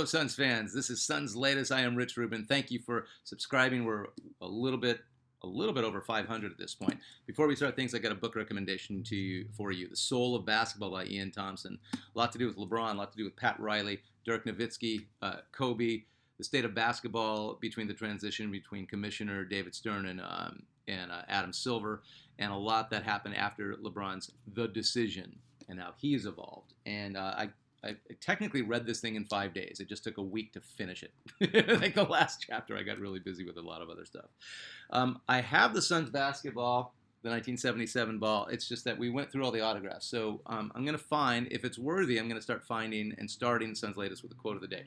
Hello, Suns fans. This is Suns Latest. I am Rich Rubin. Thank you for subscribing. We're a little bit over 500 at this point. Before we start things, I got a book recommendation for you. The Soul of Basketball by Ian Thompson. A lot to do with LeBron, a lot to do with Pat Riley, Dirk Nowitzki, Kobe, the state of basketball between the transition between Commissioner David Stern and Adam Silver, and a lot that happened after LeBron's The Decision and how he's evolved. And I technically read this thing in 5 days. It just took a week to finish it. Like the last chapter, I got really busy with a lot of other stuff. I have the Suns basketball, the 1977 ball. It's just that we went through all the autographs. So I'm going to find, if it's worthy, I'm going to start finding and starting Suns Latest with the quote of the day.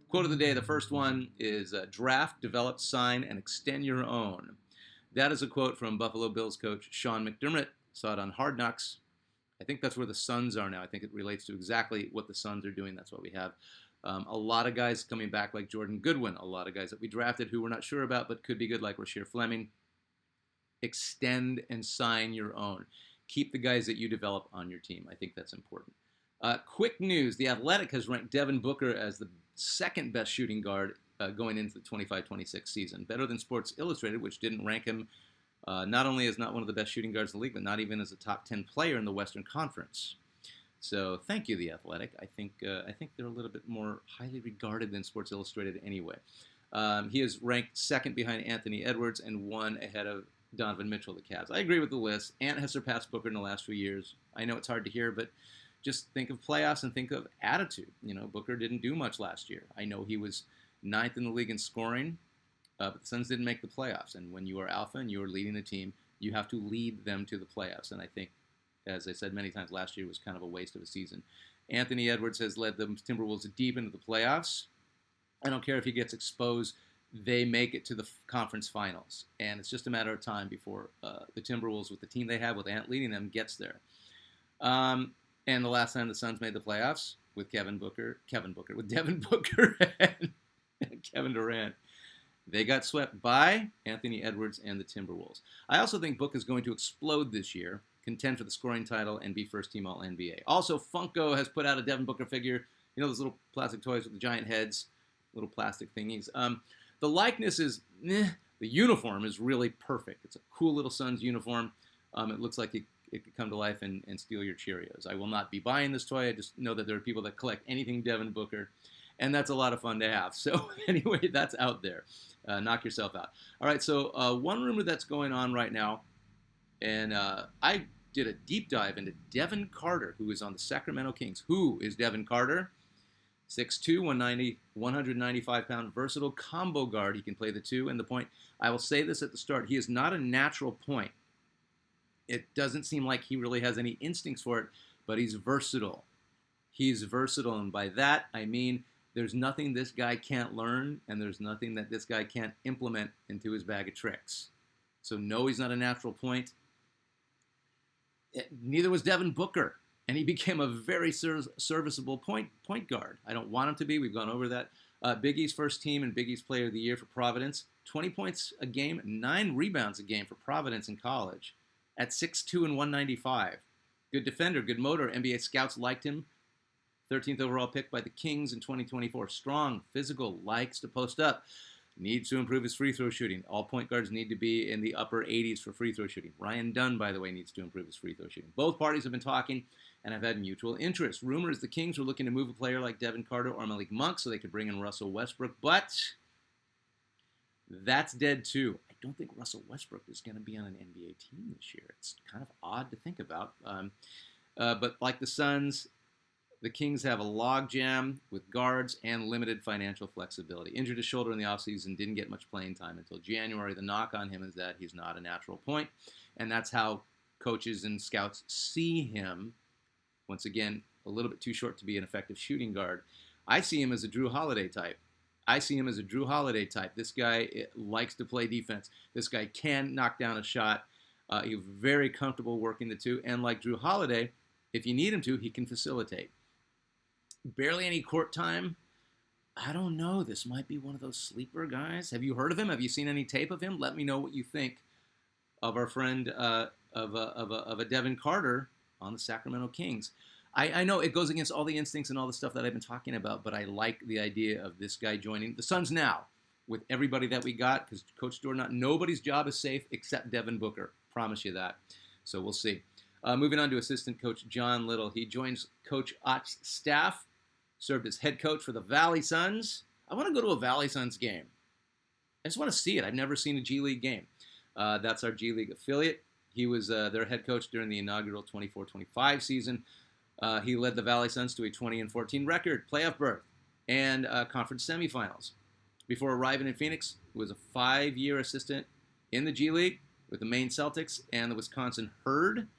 Quote of the day, the first one is draft, develop, sign, and extend your own. That is a quote from Buffalo Bills coach Sean McDermott. Saw it on Hard Knocks. I think that's where the Suns are now. I think it relates to exactly what the Suns are doing. That's what we have. A lot of guys coming back like Jordan Goodwin. A lot of guys that we drafted who we're not sure about but could be good like Rasheer Fleming. Extend and sign your own. Keep the guys that you develop on your team. I think that's important. Quick news. The Athletic has ranked Devin Booker as the second best shooting guard going into the 25-26 season. Better than Sports Illustrated, which didn't rank him not only as not one of the best shooting guards in the league, but not even as a top 10 player in the Western Conference. So thank you, The Athletic. I think they're a little bit more highly regarded than Sports Illustrated anyway. He is ranked second behind Anthony Edwards and one ahead of Donovan Mitchell, the Cavs. I agree with the list. Ant has surpassed Booker in the last few years. I know it's hard to hear, but just think of playoffs and think of attitude. You know, Booker didn't do much last year. I know he was ninth in the league in scoring. But the Suns didn't make the playoffs. And when you are alpha and you are leading the team, you have to lead them to the playoffs. And I think, as I said many times last year, was kind of a waste of a season. Anthony Edwards has led the Timberwolves deep into the playoffs. I don't care if he gets exposed. They make it to the conference finals. And it's just a matter of time before the Timberwolves, with the team they have, with Ant leading them, gets there. And the last time the Suns made the playoffs with Devin Booker and Kevin Durant, they got swept by Anthony Edwards and the Timberwolves. I also think Book is going to explode this year, contend for the scoring title, and be first-team All-NBA. Also, Funko has put out a Devin Booker figure. You know those little plastic toys with the giant heads, little plastic thingies. The likeness is, the uniform is really perfect. It's a cool little Suns uniform. It looks like it could come to life and steal your Cheerios. I will not be buying this toy. I just know that there are people that collect anything Devin Booker, and that's a lot of fun to have. So anyway, that's out there. Knock yourself out. All right, so one rumor that's going on right now, and I did a deep dive into Devin Carter, who is on the Sacramento Kings. Who is Devin Carter? 6'2", 195-pound, versatile combo guard. He can play the two and the point. I will say this at the start. He is not a natural point. It doesn't seem like he really has any instincts for it, but he's versatile. He's versatile, and by that, I mean there's nothing this guy can't learn, and there's nothing that this guy can't implement into his bag of tricks. So no, he's not a natural point. Neither was Devin Booker, and he became a very serviceable point guard. I don't want him to be. We've gone over that. Big East first team and Big East player of the year for Providence. 20 points a game, 9 rebounds a game for Providence in college at 6'2" and 195. Good defender, good motor. NBA scouts liked him. 13th overall pick by the Kings in 2024. Strong, physical, likes to post up. Needs to improve his free throw shooting. All point guards need to be in the upper 80s for free throw shooting. Ryan Dunn, by the way, needs to improve his free throw shooting. Both parties have been talking and have had mutual interest. Rumors the Kings were looking to move a player like Devin Carter or Malik Monk so they could bring in Russell Westbrook, but that's dead too. I don't think Russell Westbrook is going to be on an NBA team this year. It's kind of odd to think about. But like the Suns, the Kings have a logjam with guards and limited financial flexibility. Injured his shoulder in the offseason, didn't get much playing time until January. The knock on him is that he's not a natural point, and that's how coaches and scouts see him. Once again, a little bit too short to be an effective shooting guard. I see him as a Drew Holiday type. This guy likes to play defense. This guy can knock down a shot. He's very comfortable working the two, and like Drew Holiday, if you need him to, he can facilitate. Barely any court time. I don't know. This might be one of those sleeper guys. Have you heard of him? Have you seen any tape of him? Let me know what you think of our friend of a Devin Carter on the Sacramento Kings. I know it goes against all the instincts and all the stuff that I've been talking about, but I like the idea of this guy joining the Suns now with everybody that we got, because Coach Jordan, nobody's job is safe except Devin Booker. Promise you that. So we'll see. Moving on to assistant coach John Little. He joins Coach Ott's staff, served as head coach for the Valley Suns. I want to go to a Valley Suns game. I just want to see it. I've never seen a G League game. That's our G League affiliate. He was their head coach during the inaugural 24-25 season. He led the Valley Suns to a 20-14 record, playoff berth, and conference semifinals. Before arriving in Phoenix, he was a 5-year assistant in the G League with the Maine Celtics and the Wisconsin Herd.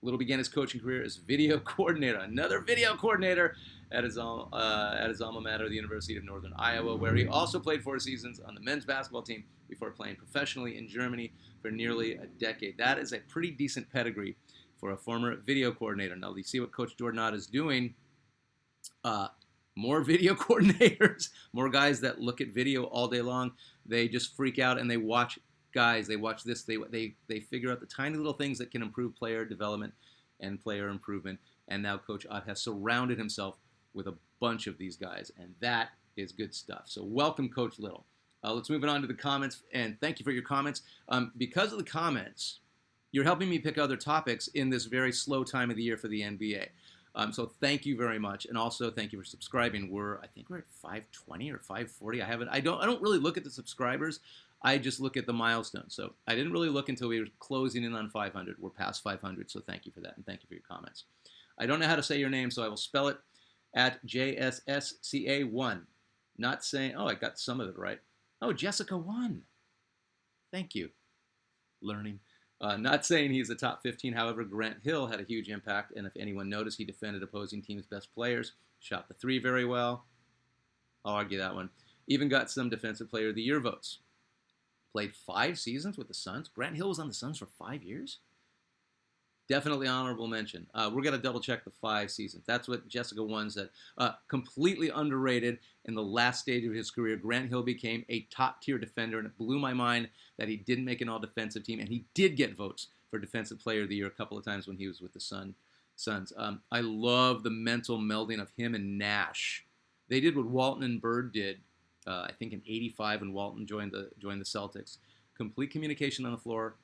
Little began his coaching career as video coordinator, another video coordinator at his alma mater, the University of Northern Iowa, where he also played 4 seasons on the men's basketball team before playing professionally in Germany for nearly a decade. That is a pretty decent pedigree for a former video coordinator. Now, you see what Coach Jordan is doing. More video coordinators, more guys that look at video all day long. They just freak out and they watch guys. They watch this. They figure out the tiny little things that can improve player development and player improvement. And now Coach Ott has surrounded himself with a bunch of these guys, and that is good stuff. So welcome, Coach Little. Let's move on to the comments, and thank you for your comments. Because of the comments, you're helping me pick other topics in this very slow time of the year for the NBA. So thank you very much, and also thank you for subscribing. I think we're at 520 or 540. I don't really look at the subscribers. I just look at the milestones. So I didn't really look until we were closing in on 500. We're past 500, so thank you for that, and thank you for your comments. I don't know how to say your name, so I will spell it at JSSCA1. Not saying, oh, I got some of it right. Oh, Jessica 1. Thank you. Learning. Not saying he's a top 15. However, Grant Hill had a huge impact, and if anyone noticed, he defended opposing teams' best players, shot the 3 very well. I'll argue that one. Even got some Defensive Player of the Year votes. Played 5 seasons with the Suns. Grant Hill was on the Suns for 5 years? Definitely honorable mention. We're going to double check the 5 seasons. That's what Jessica 1 said. Completely underrated in the last stage of his career. Grant Hill became a top-tier defender, and it blew my mind that he didn't make an all-defensive team, and he did get votes for Defensive Player of the Year a couple of times when he was with the Suns. I love the mental melding of him and Nash. They did what Walton and Bird did, I think in '85 when Walton joined the Celtics. Complete communication on the floor,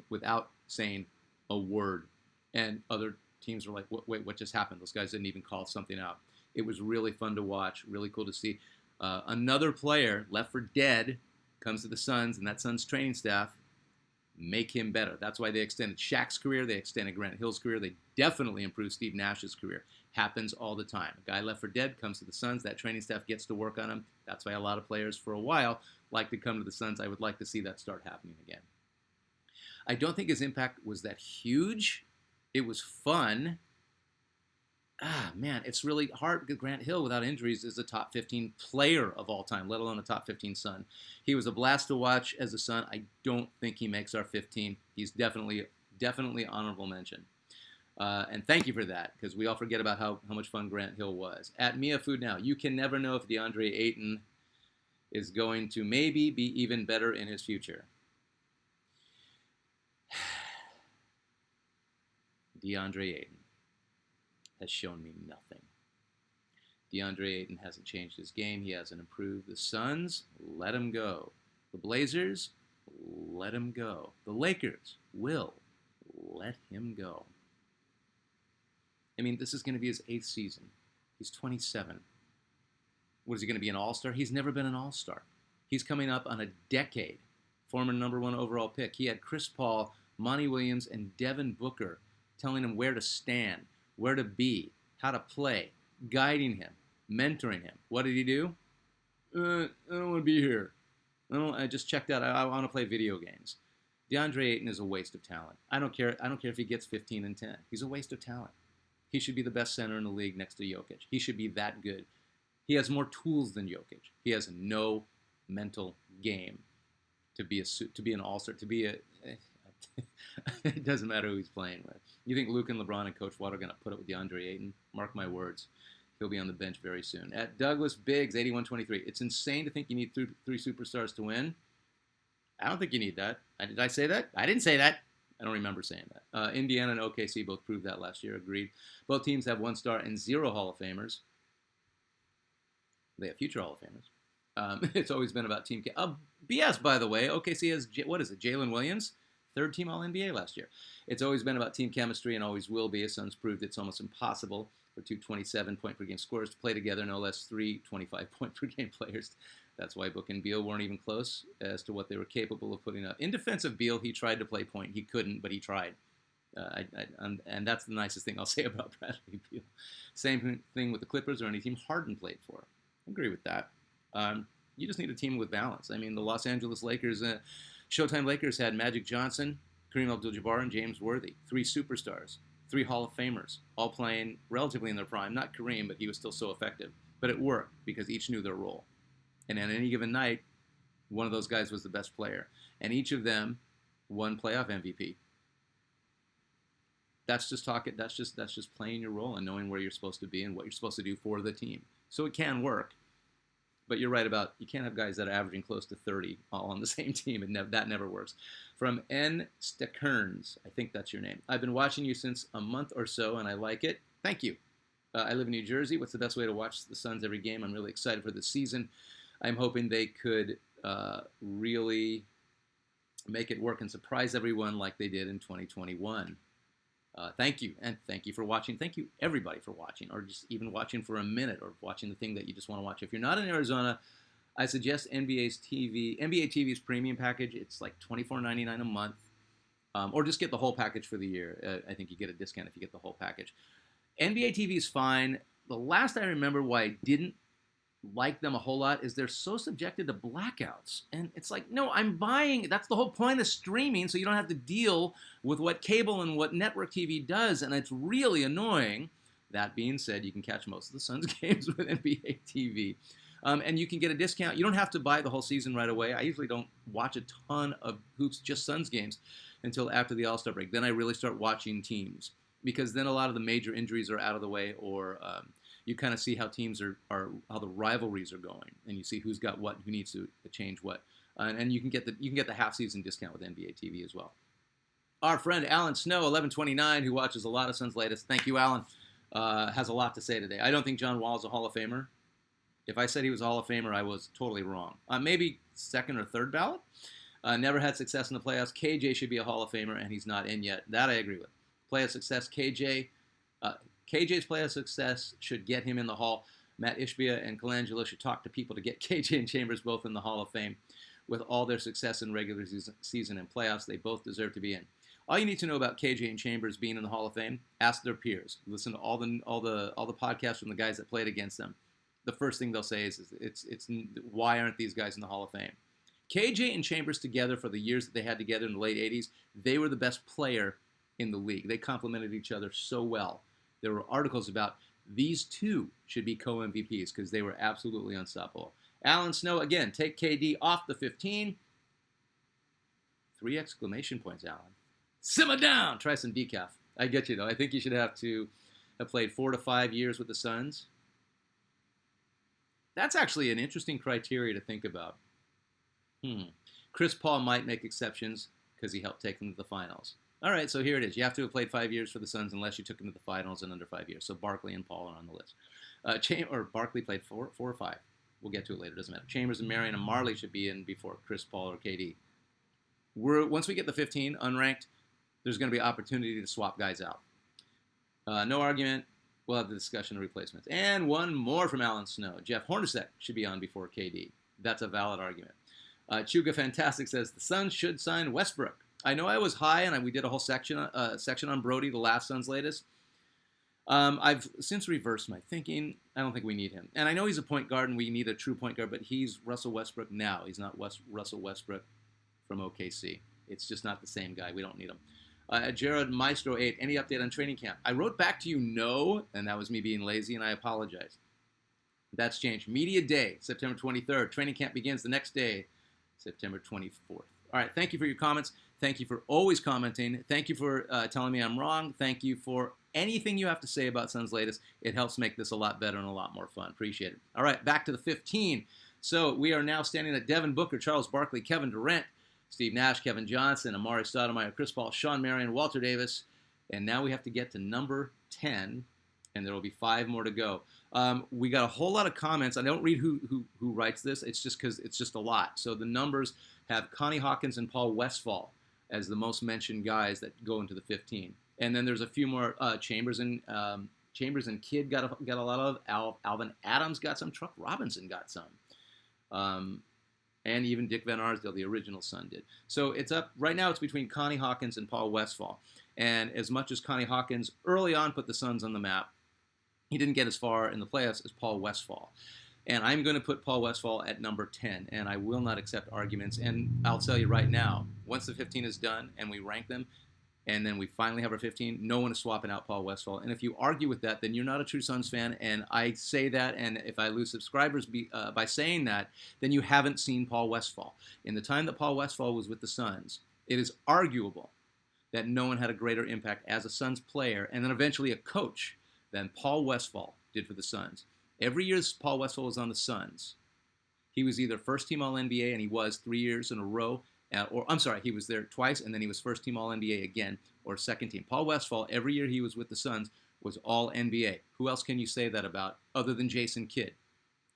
without saying a word. And other teams were like, wait, what just happened? Those guys didn't even call something out. It was really fun to watch, really cool to see. Another player left for dead comes to the Suns, and that Suns training staff make him better. That's why they extended Shaq's career. They extended Grant Hill's career. They definitely improved Steve Nash's career. Happens all the time. A guy left for dead comes to the Suns. That training staff gets to work on him. That's why a lot of players for a while like to come to the Suns. I would like to see that start happening again. I don't think his impact was that huge. It was fun. Man, it's really hard because Grant Hill, without injuries, is a top 15 player of all time, let alone a top 15 Sun. He was a blast to watch as a Sun. I don't think he makes our 15. He's definitely honorable mention. And thank you for that, because we all forget about how much fun Grant Hill was. At Mia Food Now, you can never know if DeAndre Ayton is going to maybe be even better in his future. DeAndre Ayton has shown me nothing. DeAndre Ayton hasn't changed his game. He hasn't improved. The Suns, let him go. The Blazers, let him go. The Lakers will let him go. I mean, this is going to be his 8th season. He's 27. What is he going to be, an all-star? He's never been an all-star. He's coming up on a decade. Former number 1 overall pick. He had Chris Paul, Monty Williams, and Devin Booker telling him where to stand, where to be, how to play, guiding him, mentoring him. What did he do? I don't want to be here. I just checked out. I want to play video games. DeAndre Ayton is a waste of talent. I don't care if he gets 15 and 10. He's a waste of talent. He should be the best center in the league next to Jokic. He should be that good. He has more tools than Jokic. He has no mental game to be an all-star, to be a it doesn't matter who he's playing with. You think Luke and LeBron and Coach Watt are going to put up with DeAndre Ayton? Mark my words. He'll be on the bench very soon. At Douglas Biggs, 8123. It's insane to think you need 3 superstars to win. I don't think you need that. Did I say that? I didn't say that. I don't remember saying that. Indiana and OKC both proved that last year. Agreed. Both teams have 1 star and 0 Hall of Famers. They have future Hall of Famers. It's always been about team. BS, by the way. OKC has, what is it, Jalen Williams? 3rd team All-NBA last year. It's always been about team chemistry and always will be. Suns proved it's almost impossible for 2 27-point-per-game scorers to play together, no less 3 25-point-per-game players. That's why Book and Beal weren't even close as to what they were capable of putting up. In defense of Beal, he tried to play point. He couldn't, but he tried. And that's the nicest thing I'll say about Bradley Beal. Same thing with the Clippers or any team Harden played for. I agree with that. You just need a team with balance. I mean, the Los Angeles Lakers, Showtime Lakers had Magic Johnson, Kareem Abdul-Jabbar, and James Worthy. 3 superstars, 3 Hall of Famers, all playing relatively in their prime. Not Kareem, but he was still so effective. But it worked because each knew their role. And on any given night, one of those guys was the best player. And each of them won playoff MVP. That's just talking. That's just playing your role and knowing where you're supposed to be and what you're supposed to do for the team. So it can work. But you're right about you can't have guys that are averaging close to 30 all on the same team, and that never works. From N. Stekerns, I think that's your name. I've been watching you since a month or so, and I like it. Thank you. I live in New Jersey. What's the best way to watch the Suns every game? I'm really excited for this season. I'm hoping they could really make it work and surprise everyone like they did in 2021. Thank you, and thank you for watching. Thank you, everybody, for watching, or just even watching for a minute, or watching the thing that you just want to watch. If you're not in Arizona, I suggest NBA TV's premium package. It's like $24.99 a month, or just get the whole package for the year. I think you get a discount if you get the whole package. NBA TV is fine. The last I remember why I didn't like them a whole lot is they're so subjected to blackouts. And it's like, no, I'm buying. That's the whole point of streaming, so you don't have to deal with what cable and what network TV does, and it's really annoying. That being said, you can catch most of the Suns games with NBA TV. And you can get a discount. You don't have to buy the whole season right away. I usually don't watch a ton of hoops, just Suns games, until after the All-Star break. Then I really start watching teams, because then a lot of the major injuries are out of the way, or you kind of see how teams are how the rivalries are going, and you see who's got what, who needs to change what, and you can get the half season discount with NBA TV as well. Our friend Alan Snow, 1129, who watches a lot of Suns latest. Thank you, Alan. Has a lot to say today. I don't think John Wall is a Hall of Famer. If I said he was a Hall of Famer, I was totally wrong. Maybe 2nd or 3rd ballot. Never had success in the playoffs. KJ should be a Hall of Famer, and he's not in yet. That I agree with. Playoff success, KJ's playoff success should get him in the Hall. Matt Ishbia and Colangelo should talk to people to get KJ and Chambers both in the Hall of Fame. With all their success in regular season and playoffs, they both deserve to be in. All you need to know about KJ and Chambers being in the Hall of Fame, ask their peers. Listen to all the podcasts from the guys that played against them. The first thing they'll say is it's why aren't these guys in the Hall of Fame? KJ and Chambers together for the years that they had together in the late 80s, they were the best player in the league. They complemented each other so well. There were articles about these two should be co-MVPs because they were absolutely unstoppable. Alan Snow, again, take KD off the 15. 3 exclamation points, Alan. Simmer down! Try some decaf. I get you, though. I think you should have to have played 4 to 5 years with the Suns. That's actually an interesting criteria to think about. Chris Paul might make exceptions because he helped take them to the finals. All right, so here it is. You have to have played 5 years for the Suns unless you took them to the finals in under 5 years. So Barkley and Paul are on the list. Barkley played 4 or 5. We'll get to it later. Doesn't matter. Chambers and Marion and Marley should be in before Chris Paul or KD. Once we get the 15 unranked, there's going to be opportunity to swap guys out. No argument. We'll have the discussion of replacements. And one more from Alan Snow. Jeff Hornacek should be on before KD. That's a valid argument. Chuga Fantastic says the Suns should sign Westbrook. I know I was high, and we did a whole section on Brody, the last Suns latest. I've since reversed my thinking. I don't think we need him. And I know he's a point guard, and we need a true point guard, but he's Russell Westbrook now. He's not Russell Westbrook from OKC. It's just not the same guy. We don't need him. Jared Maestro 8, any update on training camp? I wrote back to you no, and that was me being lazy, and I apologize. That's changed. Media Day, September 23rd. Training camp begins the next day, September 24th. All right, thank you for your comments. Thank you for always commenting. Thank you for telling me I'm wrong. Thank you for anything you have to say about Suns latest. It helps make this a lot better and a lot more fun. Appreciate it. All right, back to the 15. So we are now standing at Devin Booker, Charles Barkley, Kevin Durant, Steve Nash, Kevin Johnson, Amari Stoudemire, Chris Paul, Sean Marion, Walter Davis. And now we have to get to number 10, and there will be 5 more to go. We got a whole lot of comments. I don't read who writes this. It's just because it's just a lot. So the numbers have Connie Hawkins and Paul Westphal as the most mentioned guys that go into the 15. And then there's a few more. Chambers and Kidd got a lot of. Alvin Adams got some. Truck Robinson got some. And even Dick Van Arsdale, the original Sun, did. So it's up right now. It's between Connie Hawkins and Paul Westphal. And as much as Connie Hawkins early on put the Suns on the map, he didn't get as far in the playoffs as Paul Westphal. And I'm going to put Paul Westphal at number 10, and I will not accept arguments. And I'll tell you right now, once the 15 is done and we rank them, and then we finally have our 15, no one is swapping out Paul Westphal. And if you argue with that, then you're not a true Suns fan. And I say that, and if I lose subscribers by saying that, then you haven't seen Paul Westphal. In the time that Paul Westphal was with the Suns, it is arguable that no one had a greater impact as a Suns player and then eventually a coach than Paul Westphal did for the Suns. Every year Paul Westphal was on the Suns, he was either first-team All-NBA, and he was 3 years in a row, he was there twice, and then he was first-team All-NBA again, or second-team. Paul Westphal, every year he was with the Suns, was All-NBA. Who else can you say that about other than Jason Kidd?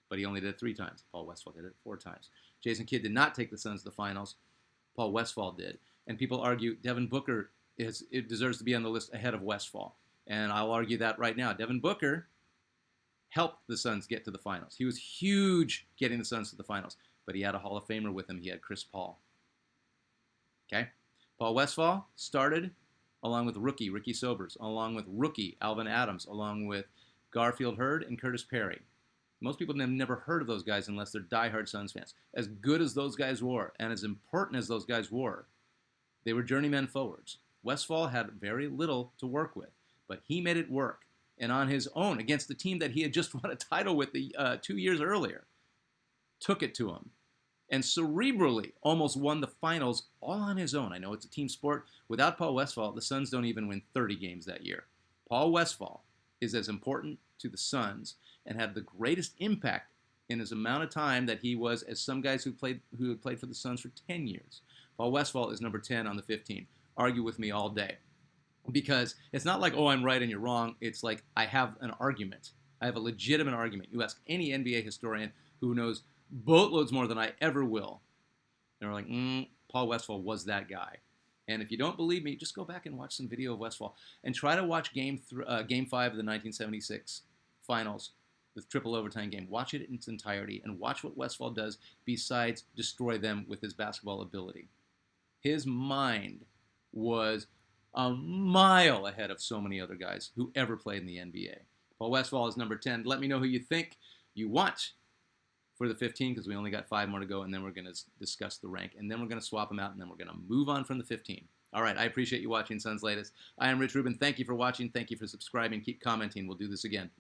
But he only did it 3 times. Paul Westphal did it 4 times. Jason Kidd did not take the Suns to the finals. Paul Westphal did. And people argue Devin Booker deserves to be on the list ahead of Westphal. And I'll argue that right now. Devin Booker helped the Suns get to the finals. He was huge getting the Suns to the finals. But he had a Hall of Famer with him. He had Chris Paul. Okay? Paul Westphal started along with rookie Ricky Sobers, along with rookie Alvin Adams, along with Garfield Hurd and Curtis Perry. Most people have never heard of those guys unless they're diehard Suns fans. As good as those guys were, and as important as those guys were, they were journeymen forwards. Westphal had very little to work with, but he made it work. And on his own, against the team that he had just won a title with 2 years earlier, took it to him. And cerebrally almost won the finals all on his own. I know it's a team sport. Without Paul Westphal, the Suns don't even win 30 games that year. Paul Westphal is as important to the Suns and had the greatest impact in his amount of time that he was as some guys who had played for the Suns for 10 years. Paul Westphal is number 10 on the 15. Argue with me all day. Because it's not like, oh, I'm right and you're wrong. It's like I have an argument. I have a legitimate argument. You ask any NBA historian who knows boatloads more than I ever will. They're like, Paul Westphal was that guy. And if you don't believe me, just go back and watch some video of Westphal and try to watch Game 5 of the 1976 finals, the triple overtime game. Watch it in its entirety and watch what Westphal does besides destroy them with his basketball ability. His mind was a mile ahead of so many other guys who ever played in the NBA. Paul Westphal is number 10. Let me know who you think you want for the 15, because we only got 5 more to go, and then we're going to discuss the rank, and then we're going to swap them out, and then we're going to move on from the 15. All right, I appreciate you watching Suns Latest. I am Rich Rubin. Thank you for watching. Thank you for subscribing. Keep commenting. We'll do this again.